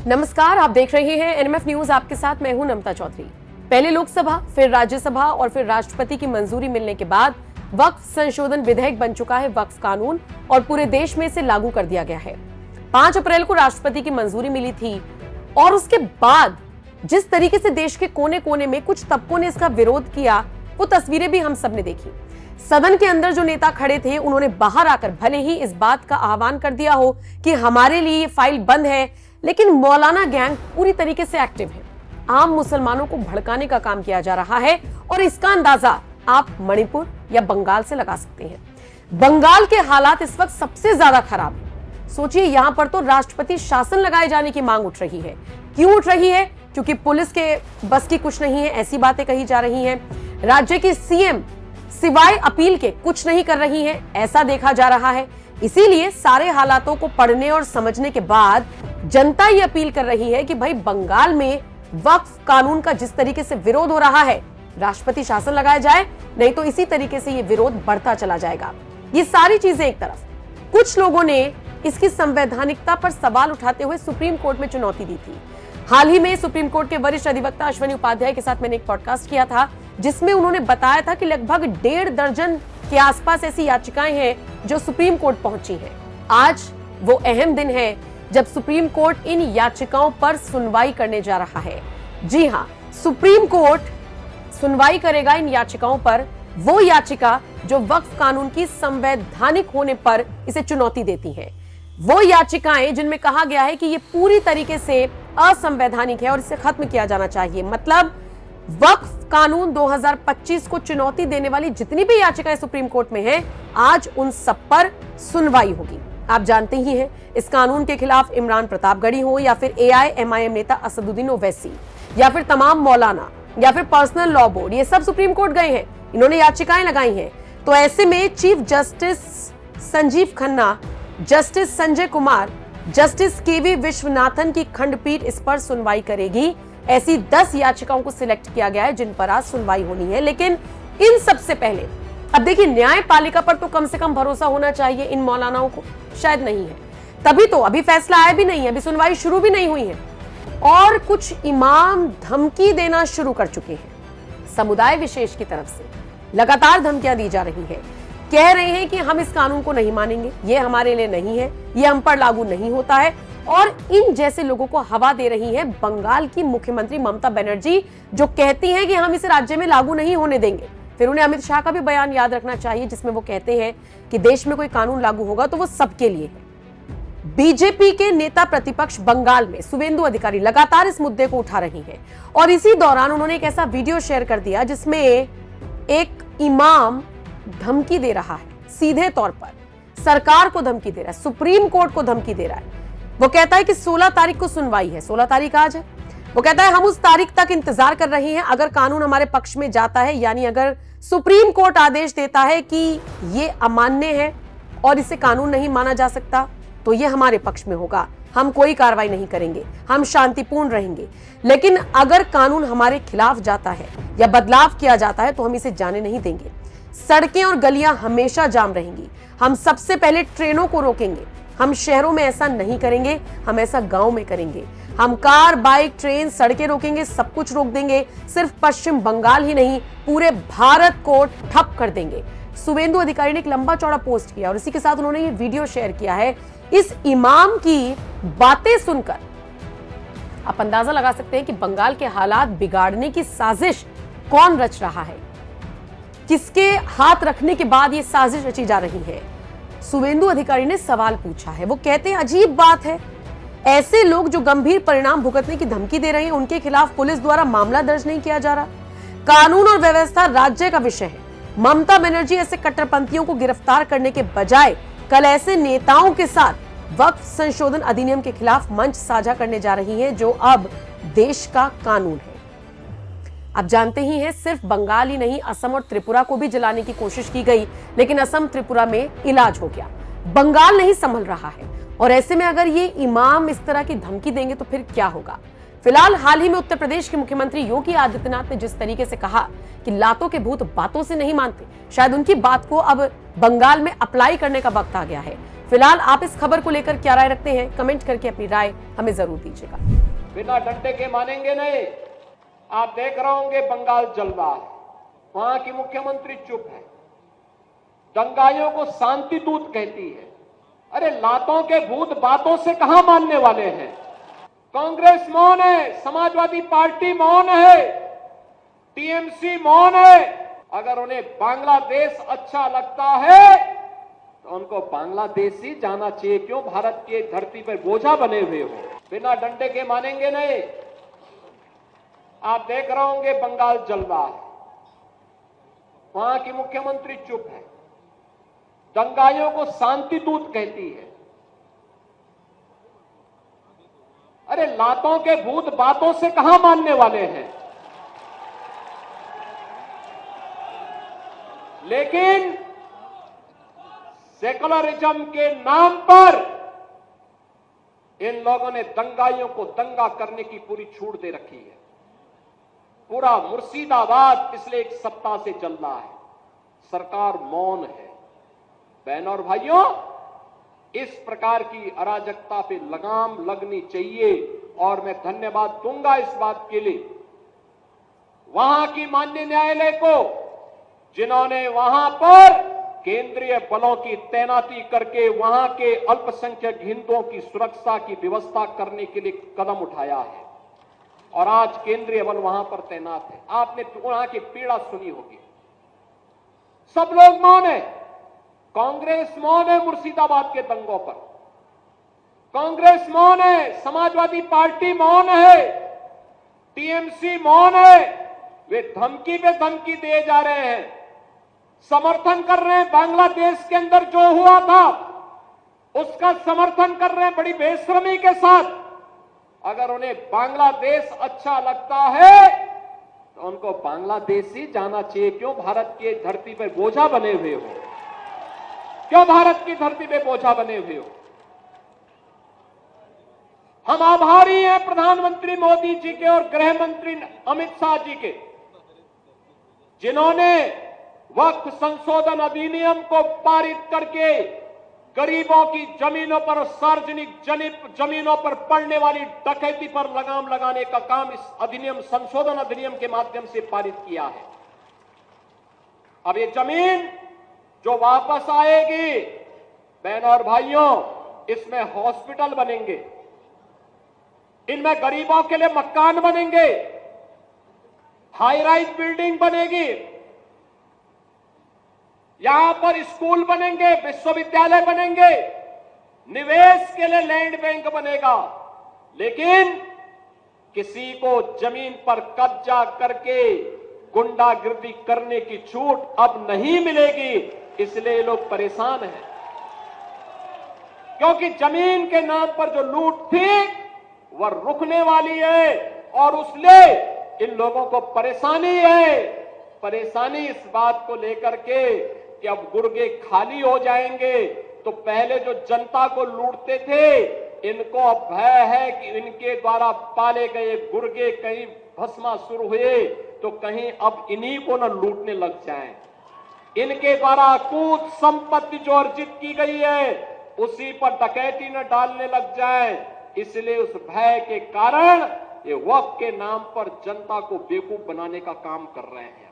नमस्कार, आप देख रहे हैं एनएमएफ न्यूज। आपके साथ मैं हूं नमता चौधरी। पहले लोकसभा, फिर राज्यसभा और फिर राष्ट्रपति की मंजूरी मिलने के बाद वक्फ संशोधन विधेयक बन चुका है वक्फ कानून और पूरे देश में इसे लागू कर दिया गया है। 5 अप्रैल को राष्ट्रपति की मंजूरी मिली थी और उसके बाद जिस तरीके से देश के कोने कोने में कुछ तबकों ने इसका विरोध किया, वो तस्वीरें भी हम सबने देखी। सदन के अंदर जो नेता खड़े थे, उन्होंने बाहर आकर भले ही इस बात का आह्वान कर दिया हो कि हमारे लिए ये फाइल बंद है, लेकिन मौलाना गैंग पूरी तरीके से एक्टिव है। आम मुसलमानों को भड़काने का काम किया जा रहा है और इसका अंदाजा आप मणिपुर या बंगाल से लगा सकते हैं। बंगाल के हालात इस वक्त सबसे ज्यादा खराब है। सोचिए, यहां पर तो राष्ट्रपति शासन लगाए जाने की मांग उठ रही है। क्यों उठ रही है? क्योंकि पुलिस के बस की कुछ नहीं है, ऐसी बातें कही जा रही हैं। राज्य की सीएम सिवाय अपील के कुछ नहीं कर रही हैं, ऐसा देखा जा रहा है। इसीलिए सारे हालातों को पढ़ने और समझने के बाद जनता ये अपील कर रही है कि भाई, बंगाल में वक्फ कानून का जिस तरीके से विरोध हो रहा है, राष्ट्रपति शासन लगाया जाए, नहीं तो इसी तरीके से ये विरोध बढ़ता चला जाएगा। ये सारी चीजें एक तरफ, कुछ लोगों ने इसकी संवैधानिकता पर सवाल उठाते हुए सुप्रीम कोर्ट में चुनौती दी थी। हाल ही में सुप्रीम कोर्ट के वरिष्ठ अधिवक्ता अश्विनी उपाध्याय के साथ मैंने एक पॉडकास्ट किया था, जिसमें उन्होंने बताया था कि लगभग 1.5 दर्जन के आसपास ऐसी याचिकाएं हैं जो सुप्रीम कोर्ट पहुंची हैं। आज वो अहम दिन है जब सुप्रीम कोर्ट इन याचिकाओं पर सुनवाई करने जा रहा है। जी हां, सुप्रीम कोर्ट सुनवाई करेगा इन याचिकाओं पर, वो याचिका जो वक्फ कानून की संवैधानिक होने पर इसे चुनौती देती है। वो याचिकाएं जिनमें कहा गया है कि ये पूरी तरीके से असंवैधानिक है और इसे खत्म किया जाना चाहिए। मतलब वक्फ कानून 2025 को चुनौती देने वाली जितनी भी याचिकाएं सुप्रीम कोर्ट में हैं, आज उन सब पर सुनवाई होगी। आप जानते ही हैं, इस कानून के खिलाफ इमरान प्रतापगढ़ी हो या फिर एआईएमआईएम नेता असदुद्दीन ओवैसी या फिर तमाम मौलाना या फिर पर्सनल लॉ बोर्ड, ये सब सुप्रीम कोर्ट गए हैं, इन्होंने याचिकाएं लगाई हैं। तो ऐसे में chief justice Sanjiv Khanna, justice Sanjay Kumar, justice K V Viswanathan की खंडपीठ इस पर सुनवाई करेगी। ऐसी 10 याचिकाओं को सिलेक्ट किया गया है जिन पर आज सुनवाई होनी है। लेकिन इन सबसे पहले अब देखिए, न्यायपालिका पर तो कम से कम भरोसा होना चाहिए इन मौलानाओं को, शायद नहीं है। तभी तो अभी फैसला आया भी नहीं है, अभी सुनवाई शुरू भी नहीं हुई है और कुछ इमाम धमकी देना शुरू कर चुके हैं। समुदाय विशेष की तरफ से लगातार धमकियां दी जा रही है। कह रहे हैं कि हम इस कानून को नहीं मानेंगे, ये हमारे लिए नहीं है, ये हम पर लागू नहीं होता है। और इन जैसे लोगों को हवा दे रही है बंगाल की मुख्यमंत्री ममता बनर्जी, जो कहती हैं कि हम इसे राज्य में लागू नहीं होने देंगे। फिर उन्हें अमित शाह का भी बयान याद रखना चाहिए, जिसमें वो कहते हैं कि देश में कोई कानून लागू होगा तो वो सबके लिए है। बीजेपी के नेता प्रतिपक्ष बंगाल में शुवेंदु अधिकारी लगातार इस मुद्दे को उठा रही हैं और इसी दौरान उन्होंने एक ऐसा वीडियो शेयर कर दिया जिसमें एक इमाम धमकी दे रहा है, सीधे तौर पर सरकार को धमकी दे रहा है, सुप्रीम कोर्ट को धमकी दे रहा है। वो कहता है कि 16 तारीख को सुनवाई है, 16 तारीख आज है। वो कहता है हम उस तारीख तक इंतजार कर रहे हैं, अगर कानून हमारे पक्ष में जाता है, यानी अगर सुप्रीम कोर्ट आदेश देता है कि ये अमान्य है और इसे कानून नहीं माना जा सकता, तो ये हमारे पक्ष में होगा, हम कोई कार्रवाई नहीं करेंगे, हम शांतिपूर्ण रहेंगे। लेकिन अगर कानून हमारे खिलाफ जाता है या बदलाव किया जाता है तो हम इसे जाने नहीं देंगे। सड़कें और गलियां हमेशा जाम रहेंगी, हम सबसे पहले ट्रेनों को रोकेंगे, हम शहरों में ऐसा नहीं करेंगे, हम ऐसा गांव में करेंगे। हम कार, बाइक, ट्रेन, सड़कें रोकेंगे, सब कुछ रोक देंगे। सिर्फ पश्चिम बंगाल ही नहीं, पूरे भारत को ठप कर देंगे। शुवेंदु अधिकारी ने एक लंबा चौड़ा पोस्ट किया और इसी के साथ उन्होंने ये वीडियो शेयर किया है। इस इमाम की बातें सुनकर आप अंदाजा लगा सकते हैं कि बंगाल के हालात बिगाड़ने की साजिश कौन रच रहा है, किसके हाथ रखने के बाद ये साजिश रची जा रही है। शुवेंदु अधिकारी ने सवाल पूछा है। वो कहते हैं, अजीब बात है, ऐसे लोग जो गंभीर परिणाम भुगतने की धमकी दे रहे हैं, उनके खिलाफ पुलिस द्वारा मामला दर्ज नहीं किया जा रहा। कानून और व्यवस्था राज्य का विषय है। ममता बनर्जी ऐसे कट्टरपंथियों को गिरफ्तार करने के बजाय कल ऐसे नेताओं के साथ वक्फ संशोधन अधिनियम के खिलाफ मंच साझा करने जा रही है, जो अब देश का कानून है। आप जानते ही हैं, सिर्फ बंगाल ही नहीं, असम और त्रिपुरा को भी जलाने की कोशिश की गई, लेकिन असम त्रिपुरा में इलाज हो गया। बंगाल नहीं संभल रहा है और ऐसे में अगर ये इमाम इस तरह की धमकी देंगे तो फिर क्या होगा। फिलहाल हाल ही में उत्तर प्रदेश के मुख्यमंत्री योगी आदित्यनाथ ने जिस तरीके से कहा कि लातों के भूत बातों से नहीं मानते, शायद उनकी बात को अब बंगाल में अप्लाई करने का वक्त आ गया है। फिलहाल आप इस खबर को लेकर क्या राय रखते हैं, कमेंट करके अपनी राय हमें जरूर दीजिएगा। बिना डंडे के मानेंगे नहीं। आप देख रहे होंगे बंगाल जल रहा है, वहां की मुख्यमंत्री चुप है, दंगाइयों को शांति दूत कहती है। अरे लातों के भूत बातों से कहां मानने वाले हैं। कांग्रेस मौन है, समाजवादी पार्टी मौन है, टीएमसी मौन है। अगर उन्हें बांग्लादेश अच्छा लगता है तो उनको बांग्लादेश ही जाना चाहिए, क्यों भारत की धरती पर बोझा बने हुए हो। बिना डंडे के मानेंगे नहीं। आप देख रहे होंगे बंगाल जल रहा है, वहां की मुख्यमंत्री चुप है, दंगाइयों को शांति दूत कहती है। अरे लातों के भूत बातों से कहां मानने वाले हैं। लेकिन सेकुलरिज्म के नाम पर इन लोगों ने दंगाइयों को दंगा करने की पूरी छूट दे रखी है। पूरा मुर्शिदाबाद पिछले एक सप्ताह से चल रहा है, सरकार मौन है। बहनों और भाइयों, इस प्रकार की अराजकता पे लगाम लगनी चाहिए और मैं धन्यवाद दूंगा इस बात के लिए वहां की माननीय न्यायालय को, जिन्होंने वहां पर केंद्रीय बलों की तैनाती करके वहां के अल्पसंख्यक हिंदुओं की सुरक्षा की व्यवस्था करने के लिए कदम उठाया है और आज केंद्रीय बल वहां पर तैनात है। आपने वहां की पीड़ा सुनी होगी। सब लोग मौन है। कांग्रेस मौन है मुर्शिदाबाद के दंगों पर, कांग्रेस मौन है, समाजवादी पार्टी मौन है, टीएमसी मौन है। वे धमकी पे धमकी दिए जा रहे हैं, समर्थन कर रहे हैं। बांग्लादेश के अंदर जो हुआ था उसका समर्थन कर रहे हैं बड़ी बेशर्मी के साथ। अगर उन्हें बांग्लादेश अच्छा लगता है तो उनको बांग्लादेश ही जाना चाहिए, क्यों भारत की धरती पर बोझा बने हुए हो, क्यों भारत की धरती पे बोझा बने हुए हो। हम आभारी हैं प्रधानमंत्री मोदी जी के और गृह मंत्री अमित शाह जी के, जिन्होंने वक्फ संशोधन अधिनियम को पारित करके गरीबों की जमीनों पर, सार्वजनिक जमीनों पर पड़ने वाली डकैती पर लगाम लगाने का काम इस अधिनियम, संशोधन अधिनियम के माध्यम से पारित किया है। अब ये जमीन जो वापस आएगी, बहनों और भाइयों, इसमें हॉस्पिटल बनेंगे, इनमें गरीबों के लिए मकान बनेंगे, हाई राइज बिल्डिंग बनेगी, यहां पर स्कूल बनेंगे, विश्वविद्यालय बनेंगे, निवेश के लिए लैंड बैंक बनेगा। लेकिन किसी को जमीन पर कब्जा करके गुंडागिर्दी करने की छूट अब नहीं मिलेगी। इसलिए लोग परेशान हैं, क्योंकि जमीन के नाम पर जो लूट थी वह रुकने वाली है और उसलिए इन लोगों को परेशानी है। परेशानी इस बात को लेकर के कि अब गुर्गे खाली हो जाएंगे, तो पहले जो जनता को लूटते थे इनको अब भय है कि इनके द्वारा पाले गए गुर्गे कहीं भस्मासुर हुए तो कहीं अब इन्हीं को न लूटने लग जाएं। इनके द्वारा अकूत संपत्ति जो अर्जित की गई है उसी पर डकैती न डालने लग जाए। इसलिए उस भय के कारण ये वक्फ के नाम पर जनता को बेवकूफ बनाने का काम कर रहे हैं।